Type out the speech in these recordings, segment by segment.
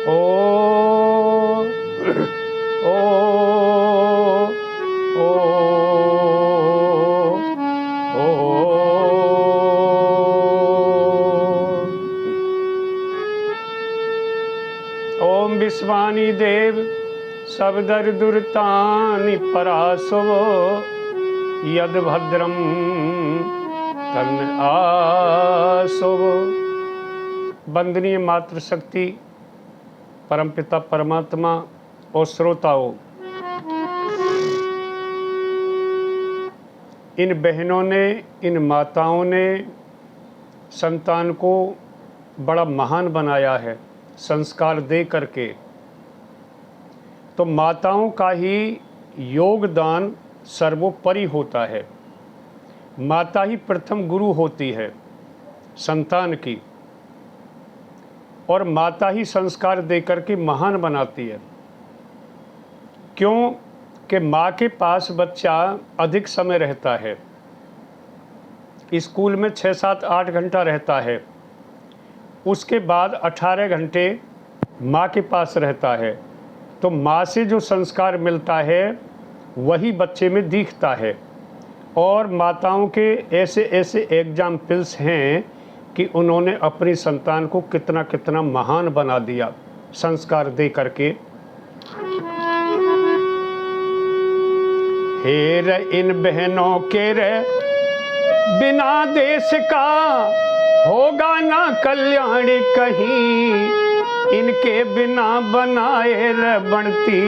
ओ ओ ओ ओ ओम विश्वानी देव सबदर दुर्तानि परासव यद भद्रम तन्न आसव। वंदनीय मातृशक्ति, परमपिता परमात्मा और श्रोताओं, इन बहनों ने, इन माताओं ने संतान को बड़ा महान बनाया है संस्कार दे करके। तो माताओं का ही योगदान सर्वोपरि होता है। माता ही प्रथम गुरु होती है संतान की, और माता ही संस्कार दे करके महान बनाती है। क्यों कि माँ के पास बच्चा अधिक समय रहता है, स्कूल में 6, 7, 8 घंटा रहता है, उसके बाद 18 घंटे माँ के पास रहता है। तो माँ से जो संस्कार मिलता है वही बच्चे में दिखता है। और माताओं के ऐसे ऐसे एग्जाम्पल्स हैं कि उन्होंने अपनी संतान को कितना कितना महान बना दिया संस्कार दे करके। हे रे इन बहनों के रे बिना देश का होगा ना कल्याण कहीं, इनके बिना बनाए रे बनती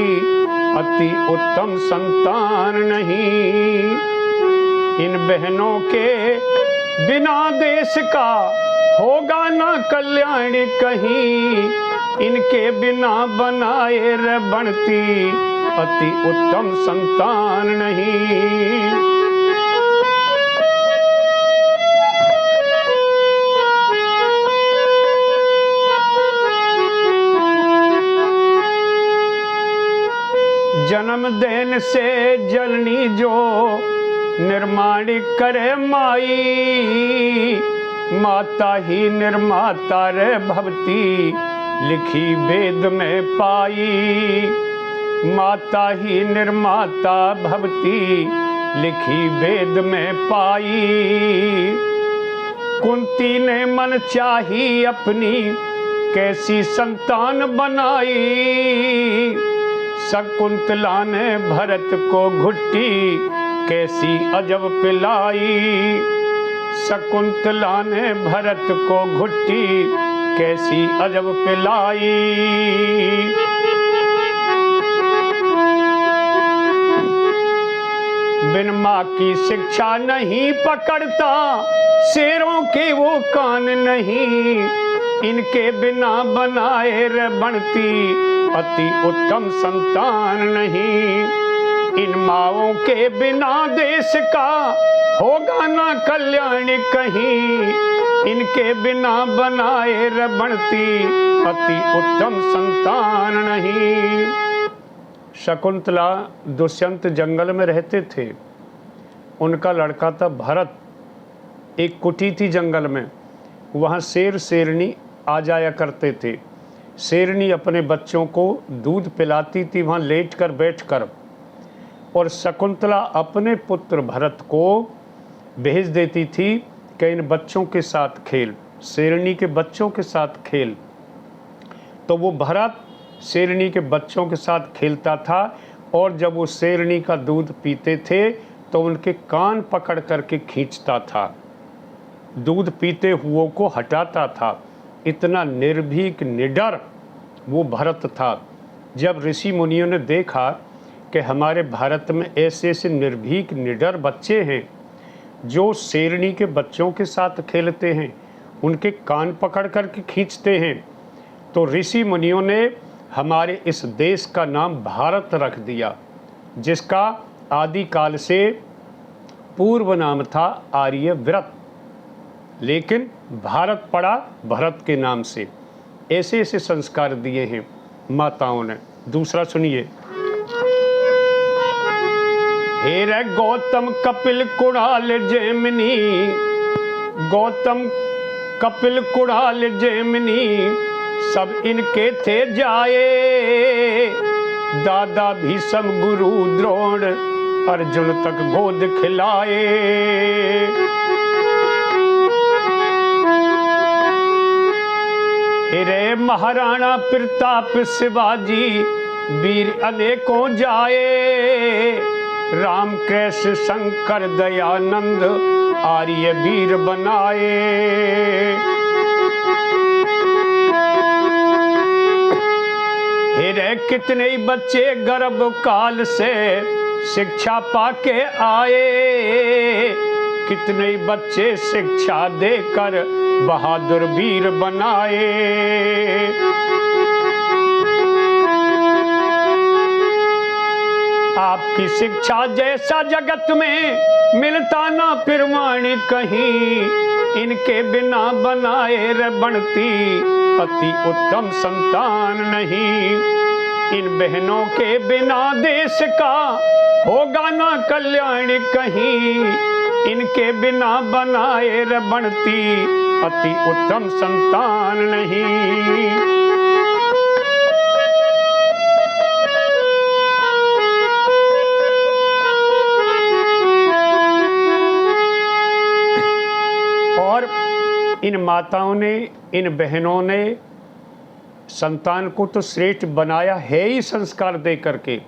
अति उत्तम संतान नहीं। इन बहनों के बिना देश का होगा ना कल्याण कहीं, इनके बिना बनाए रे बनती अति उत्तम संतान नहीं। जन्म देन से जननी जो निर्माण करे माई, माता ही निर्माता रे भवती लिखी वेद में पाई। माता ही निर्माता भवती लिखी वेद में पाई। कुंती ने मन चाही अपनी कैसी संतान बनाई, शकुंतला ने भरत को घुट्टी कैसी अजब पिलाई। शकुंतला ने भरत को घुट्टी कैसी अजब पिलाई। बिन माँ की शिक्षा नहीं पकड़ता, शेरों के वो कान नहीं, इनके बिना बनाए रे बनती अति उत्तम संतान नहीं। इन माओं के बिना देश का होगा ना कल्याण कहीं, इनके बिना बनाए रे बनती अति उत्तम संतान नहीं। शकुंतला दुष्यंत जंगल में रहते थे। उनका लड़का था भरत। एक कुटी थी जंगल में, वहाँ शेर शेरनी आ जाया करते थे। शेरनी अपने बच्चों को दूध पिलाती थी वहाँ लेट कर बैठ कर, और शकुंतला अपने पुत्र भरत को भेज देती थी कि इन बच्चों के साथ खेल, शेरनी के बच्चों के साथ खेल। तो वो भरत शेरनी के बच्चों के साथ खेलता था, और जब वो शेरनी का दूध पीते थे तो उनके कान पकड़ करके खींचता था, दूध पीते हुओं को हटाता था। इतना निर्भीक निडर वो भरत था। जब ऋषि मुनियों ने देखा कि हमारे भारत में ऐसे ऐसे निर्भीक निडर बच्चे हैं जो शेरनी के बच्चों के साथ खेलते हैं, उनके कान पकड़ करके खींचते हैं, तो ऋषि मुनियों ने हमारे इस देश का नाम भारत रख दिया, जिसका आदिकाल से पूर्व नाम था आर्यव्रत, लेकिन भारत पड़ा भरत के नाम से। ऐसे ऐसे संस्कार दिए हैं माताओं ने। दूसरा सुनिए। हे रे गौतम कपिल कुणाल जैमिनी, गौतम कपिल कुणाल जैमिनी, सब इनके थे जाए। दादा भीष्म गुरु द्रोण अर्जुन तक गोद खिलाए। हिरे महाराणा प्रताप शिवाजी वीर अनेकों जाए। राम कृष्ण शंकर दयानंद आर्य वीर बनाए। हिरे कितने बच्चे गर्भ काल से शिक्षा पाके आए। कितने बच्चे शिक्षा देकर बहादुर वीर बनाए। आपकी शिक्षा जैसा जगत में मिलता ना प्रमाण कहीं। इनके बिना बनाए रे बनती अति उत्तम संतान नहीं। इन बहनों के बिना देश का होगा ना कल्याण कहीं। इनके बिना बनाए रे बनती अति उत्तम संतान नहीं। और इन माताओं ने, इन बहनों ने संतान को तो श्रेष्ठ बनाया है ही संस्कार दे करके,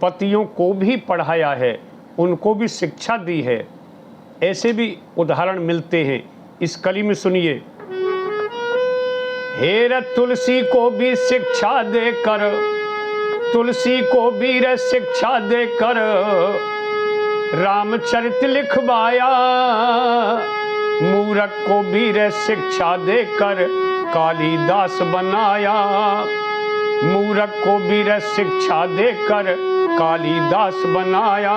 पतियों को भी पढ़ाया है, उनको भी शिक्षा दी है। ऐसे भी उदाहरण मिलते हैं इस कली में, सुनिए। हेर तुलसी को भी शिक्षा देकर, तुलसी को भी रे शिक्षा देकर रामचरित लिखवाया। मूरख को भी रे शिक्षा देकर कालिदास बनाया। मूरख को भी रे शिक्षा देकर कालिदास बनाया।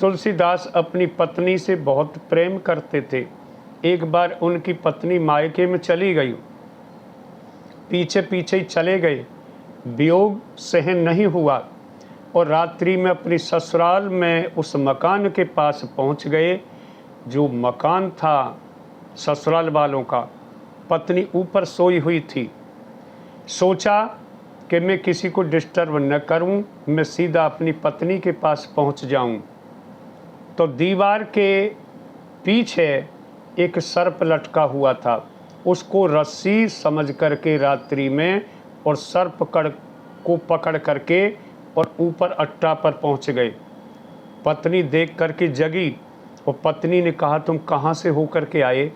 तुलसीदास अपनी पत्नी से बहुत प्रेम करते थे। एक बार उनकी पत्नी मायके में चली गई, पीछे पीछे ही चले गए, वियोग सहन नहीं हुआ और रात्रि में अपनी ससुराल में उस मकान के पास पहुंच गए। जो मकान था ससुराल वालों का, पत्नी ऊपर सोई हुई थी। सोचा कि मैं किसी को डिस्टर्ब न करूं, मैं सीधा अपनी पत्नी के पास पहुंच जाऊं। तो दीवार के पीछे एक सर्प लटका हुआ था, उसको रस्सी समझ करके रात्रि में और सर्प को पकड़ करके और ऊपर अट्टा पर पहुंच गए। पत्नी देख करके जगी और पत्नी ने कहा, तुम कहाँ से हो करके आए?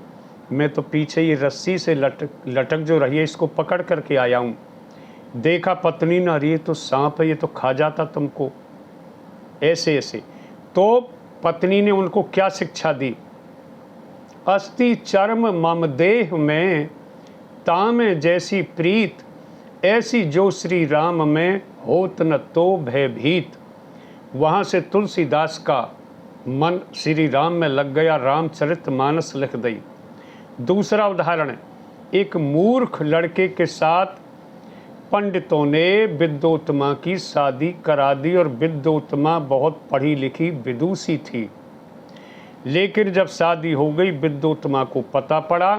मैं तो पीछे ये रस्सी से लटक जो रही है इसको पकड़ करके आया हूँ। देखा पत्नी ने, अरे ये तो सांप है, ये तो खा जाता तुमको। ऐसे ऐसे तो पत्नी ने उनको क्या शिक्षा दी? अस्ति चर्म मम देह में, ताम जैसी प्रीत, ऐसी जो श्री राम में होत न तो भयभीत। वहाँ से तुलसीदास का मन श्री राम में लग गया, रामचरितमानस लिख दी। दूसरा उदाहरण, एक मूर्ख लड़के के साथ पंडितों ने विद्योत्तमा की शादी करा दी और विद्योत्तमा बहुत पढ़ी लिखी विदुषी थी। लेकिन जब शादी हो गई, विद्योत्तमा को पता पड़ा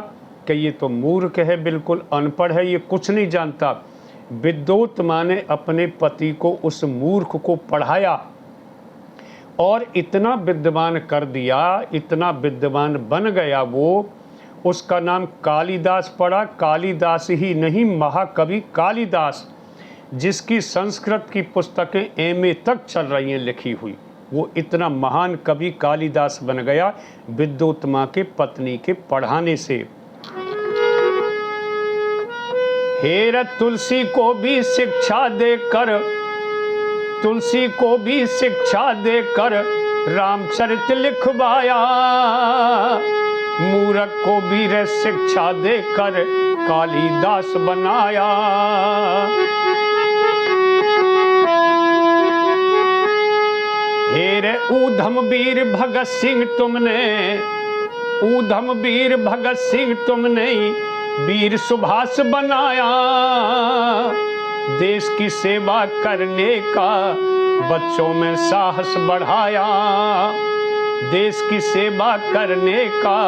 कि ये तो मूर्ख है, बिल्कुल अनपढ़ है, ये कुछ नहीं जानता। विद्योत्तमा ने अपने पति को, उस मूर्ख को पढ़ाया और इतना विद्वान कर दिया, इतना विद्वान बन गया वो। उसका नाम कालिदास पड़ा। कालिदास ही नहीं, महाकवि कालिदास, जिसकी संस्कृत की पुस्तकें एमए तक चल रही हैं लिखी हुई। वो इतना महान कवि कालिदास बन गया विद्योत्तमा के पत्नी के पढ़ाने से। हेर तुलसी को भी शिक्षा देकर, तुलसी को भी शिक्षा देकर रामचरित लिखवाया। मूरख को भी रे शिक्षा देकर कालिदास बनाया। हेरे ऊधम वीर भगत सिंह तुमने, ऊधम वीर भगत सिंह तुमने वीर सुभाष बनाया। देश की सेवा करने का बच्चों में साहस बढ़ाया। देश की सेवा करने का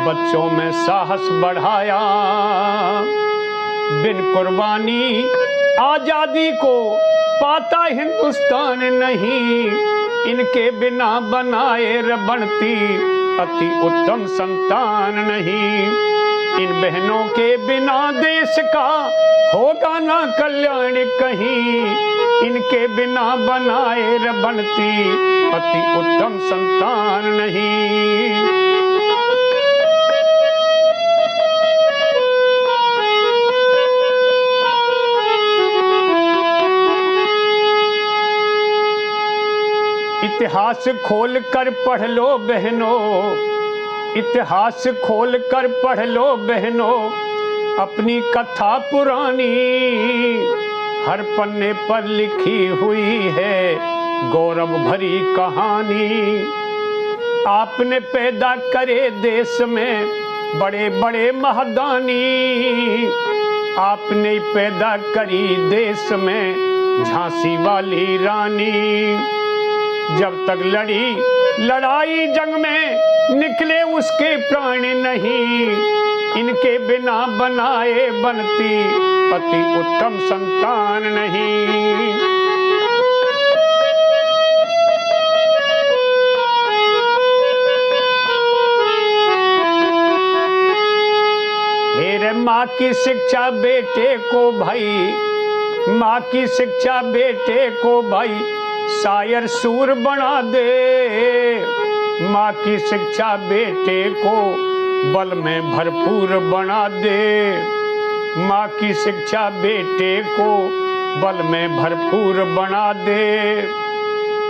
बच्चों में साहस बढ़ाया। बिन कुर्बानी आजादी को पाता हिंदुस्तान नहीं, इनके बिना बनाए रे बनती अति उत्तम संतान नहीं। इन बहनों के बिना देश का होगा ना कल्याण कहीं, इनके बिना बनाए रे बनती अति उत्तम संतान नहीं। इतिहास खोल कर पढ़ लो बहनों, इतिहास खोल कर पढ़ लो बहनों, अपनी कथा पुरानी हर पन्ने पर लिखी हुई है गौरव भरी कहानी। आपने पैदा करे देश में बड़े बड़े महादानी, आपने पैदा करी देश में झांसी वाली रानी। जब तक लड़ी लड़ाई जंग में निकले उसके प्राण नहीं, इनके बिना बनाए बनती अति उत्तम संतान नहीं। हेरे माँ की शिक्षा बेटे को भाई, माँ की शिक्षा बेटे को भाई शायर सूर बना दे। माँ की शिक्षा बेटे को बल में भरपूर बना दे। माँ की शिक्षा बेटे को बल में भरपूर बना दे।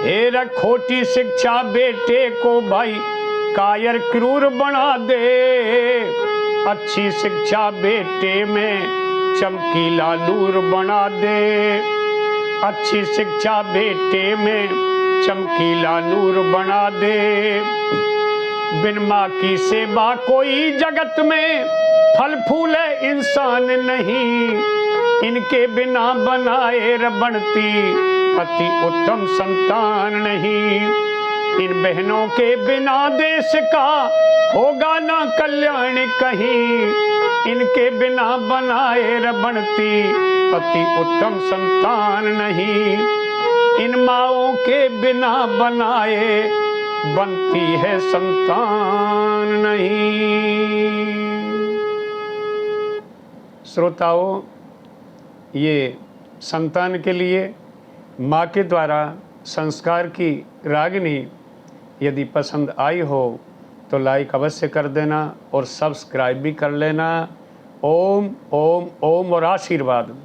हेरा खोटी शिक्षा बेटे को भाई कायर क्रूर बना दे। अच्छी शिक्षा बेटे में चमकीला नूर बना दे। अच्छी शिक्षा बेटे में चमकीला नूर बना दे। बिन माँ की सेवा कोई जगत में फल फूल इंसान नहीं, इनके बिना बनाए र बनती अति उत्तम संतान नहीं। इन बहनों के बिना देश का होगा ना कल्याण कहीं, इनके बिना बनाए र बनती अति उत्तम संतान नहीं। इन माओं के बिना बनाए बनती है संतान नहीं। श्रोताओं, ये संतान के लिए माँ के द्वारा संस्कार की रागिनी यदि पसंद आई हो तो लाइक अवश्य कर देना और सब्सक्राइब भी कर लेना। ओम ओम ओम और आशीर्वाद।